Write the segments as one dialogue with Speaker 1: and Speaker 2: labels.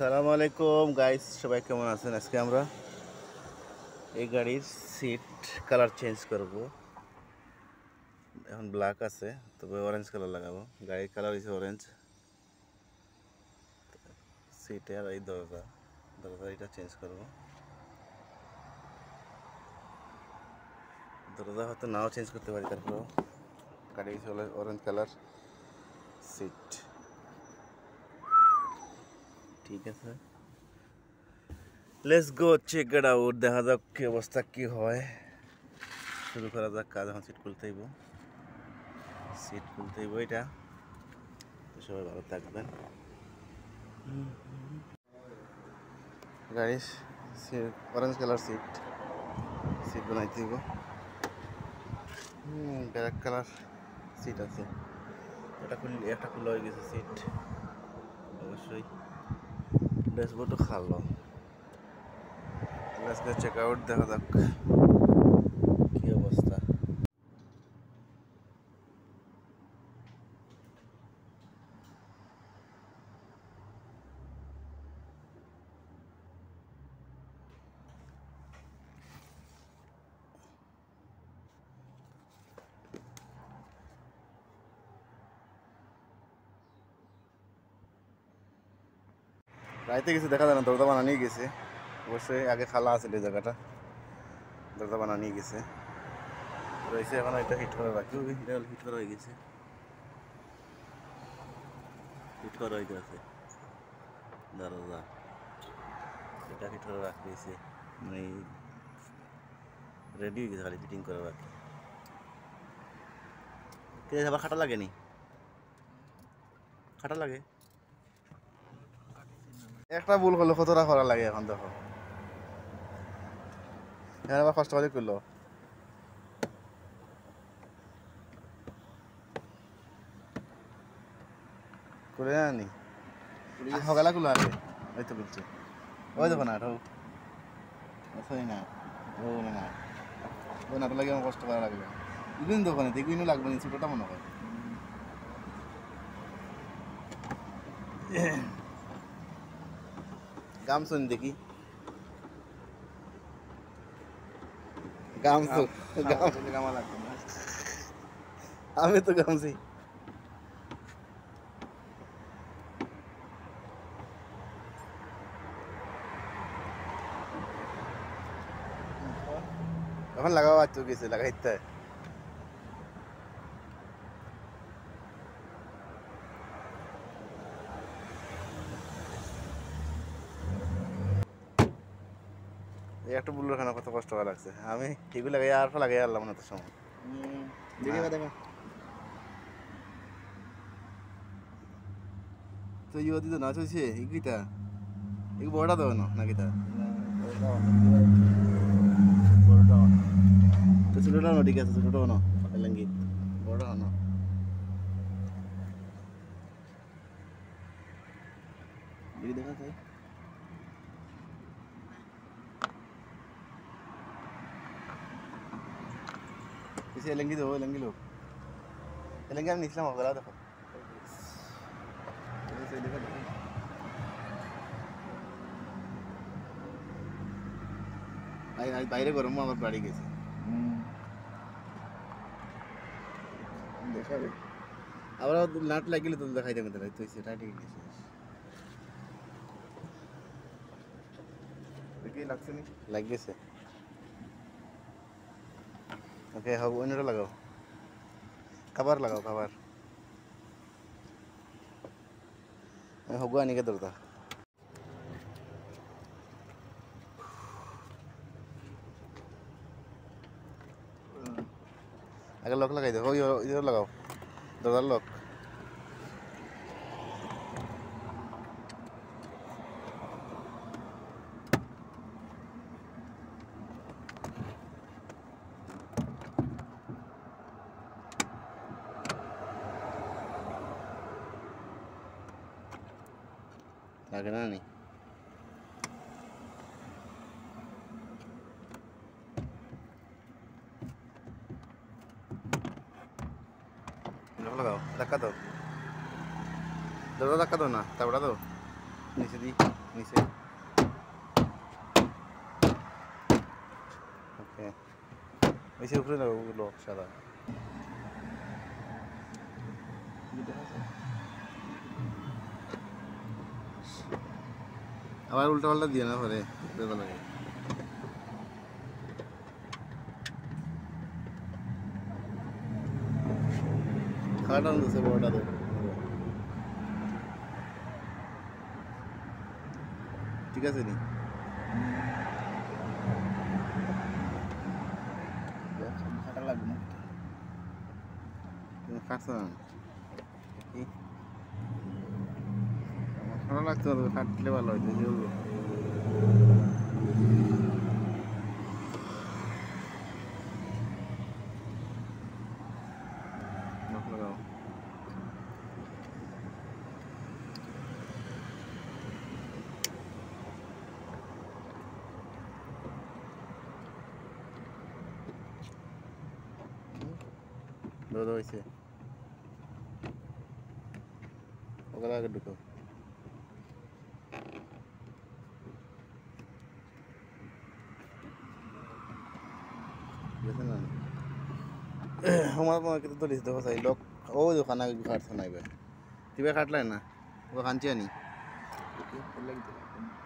Speaker 1: সালাম আলাইকুম গাইস, সবাই কেমন আছেন? আজকে আমরা এই গাড়ির সিট কালার চেঞ্জ করব। এখন ব্ল্যাক আছে, তবে অরেঞ্জ কালার লাগাবো। গাড়ির কালার হচ্ছে অরেঞ্জ। সিটের এই দরজা এটা চেঞ্জ করব। দরজা হয়তো নাও চেঞ্জ করতে পারি, তারপরেও গাড়ি হচ্ছে অরেঞ্জ কালার সিট। ঠিক আছে, let's go check it out. দেখা যাক কি অবস্থা, কি হয়। শুরু করা যাক কাজ। এখন সিট খুলতে হইব, এটা। তো সবাই ভালো থাকবেন। গাড়ির অরেঞ্জ কালার সিট বানাইতে হইব। ব্ল্যাক কালার সিট আছে, একটা খোলা হয়ে গেছে সিট। অবশ্যই ড্যাশবোর্ডও খালো। আজকে চেক আউট, দেখা যাক কি অবস্থা। রাইতে গেছে, দেখা যায় না, দরজা বানানিয়ে গেছে। অবশ্যই আগে খালা আছে এই জায়গাটা, দরজা বানানিয়ে গেছে রয়েছে। এখন এটা হিট করা বাকি, এটা হিট করা হয়ে গেছে, হিট করা হয়ে গেছে দরজা। এটা হিট করা রাখি দিয়েছে, মানে রেডি হয়ে গেছে, খালি ফিটিং করা বাকি। আবার খাটা লাগেনি, খাটা লাগে। একটা ভুল করলো, কতটা করা লাগে এখন দেখো। এখন আবার কষ্ট করে করলো, করে আনি সকালে গুলো আগে। ওই তো বলছি, ওই দেখো না, না ও না, ও নাটা লাগে আমার কষ্ট করা লাগবে। ইগুন দোকানে ইগুইনও লাগবে না, ছোটোটা মনে হয়। গামছুন দেখি, গামছু গামা লাগবে না, আমি তো গামছি। এখন লাগাবো, বাচ্চু গেছে লাগাইতে। এই একটা বুলোর খানা কত কষ্ট করা লাগছে। আমি এগুলো লাগাই আর লাগাই আনলাম না তো সময়। তো ইয়ে দিত না চলছে ইগুইটা, এই বড়টা দেবো না গীতা, তো ছোটোটা না, ঠিক আছে ছোটোটাও না লেঙ্গি, বড়টা না। দেখি দেখা যায় किसी एलंगी दो, एलंगी लो, एलंगी हम निचला मगला देखो। বাইরে গরম আমার বাড়ি গেছে, দেখাবে আবার নাট লাগিলে তো দেখাই দেবে, তো সেটা ঠিক গেছে। দেখি লাগছে নি, লাগ গেছে। ওকে হবে, অন্যটা লাগাও, খাবার লাগাও, খাবার হগু আনিকে দরদা। আগে লক লাগাই দাও, ইধর লাগাও, দরজার লক। লাগে না নি, লক লাগাও, ধাক্কা দাও, দরজা ধাক্কা দাও না, তারপরে দাও। নিচে দি নিচে ওকে নিচে উপরে দাও ওগুলো সাদা আবার উল্টা পাল্টা দিয়ে না পরে বেদা লাগে খাটা দিচ্ছে বড়টা দেয় ঠিক আছে নি খাটা লাগবে না খাটছে না কি খাটা লাগতে হবে খাটলে ভালো হইতো যেগুলো লাগাও দৌড় হয়েছে ওগুলো আগে ঢুকো বুঝলেন না আমার কিন্তু তো লিখতে হবে লোক ও দোকানে কাটছে না এবার তুই কাটলাই না ও কাঞ্চি আনি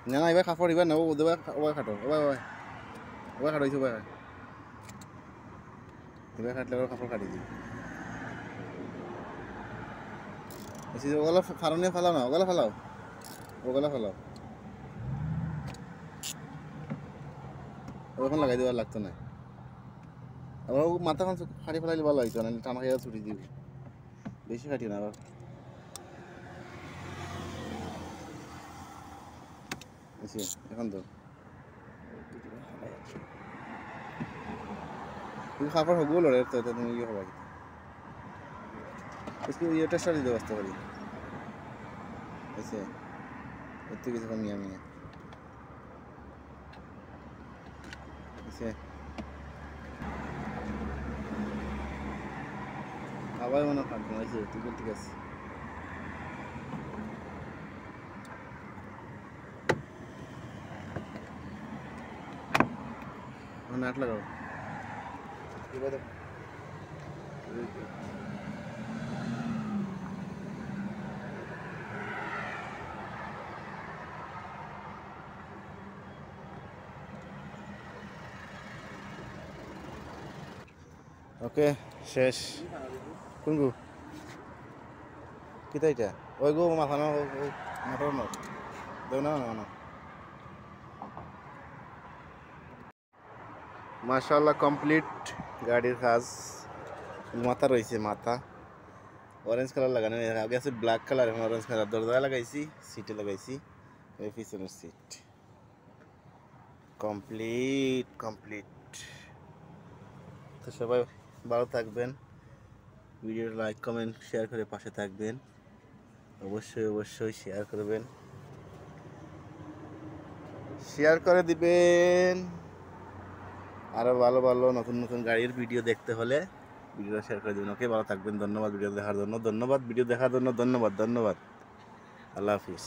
Speaker 1: না না এবার কাপড় এবার না ও দেবা ওবার কাটো ওবার কাটাইছো এবার কাটলে ওর কাপড় কাটি দিই ওগুলো ফারণে ফেলাও না ওগুলো ফেলাও ওখানে লাগাই দেওয়ার লাগতো না আবার ও মাথাখান খাটি ফেলাইলে ভালো হইতো না টানা খাইয়া ছুটি দিব বেশি খাটি না আবার এখন তো তুমি কাপড় হবো লড়ে তো তুমি ইয়ে হবা इसको ये टेस्ट कर दो वास्तव में ऐसे इतनी किसी को मियाँ मियाँ ऐसे आवाज़ मना काटना ऐसे ठीक है नाट लगाओ ये बात ওকে শেষ কোন গো কিতা এটা ওই গো মাথা না মোটর না দেও না না মাশাআল্লাহ কমপ্লিট গাড়ির কাজ মাথা রয়েছে মাথা অরেঞ্জ কালার লাগানো আগে আছে ব্ল্যাক কালার এখন অরেঞ্জ কালার দরজা লাগাইছি সিটে লাগাইছি এই পিছনের সিট কমপ্লিট তো সবাই ভালো থাকবেন ভিডিও লাইক কমেন্ট শেয়ার করে পাশে থাকবেন অবশ্যই শেয়ার করবেন শেয়ার করে দিবেন আরো ভালো নতুন গাড়ির ভিডিও দেখতে হলে ভিডিও শেয়ার করে দিবেন ওকে ভালো থাকবেন ধন্যবাদ ভিডিও দেখার জন্য ধন্যবাদ আল্লাহ হাফিজ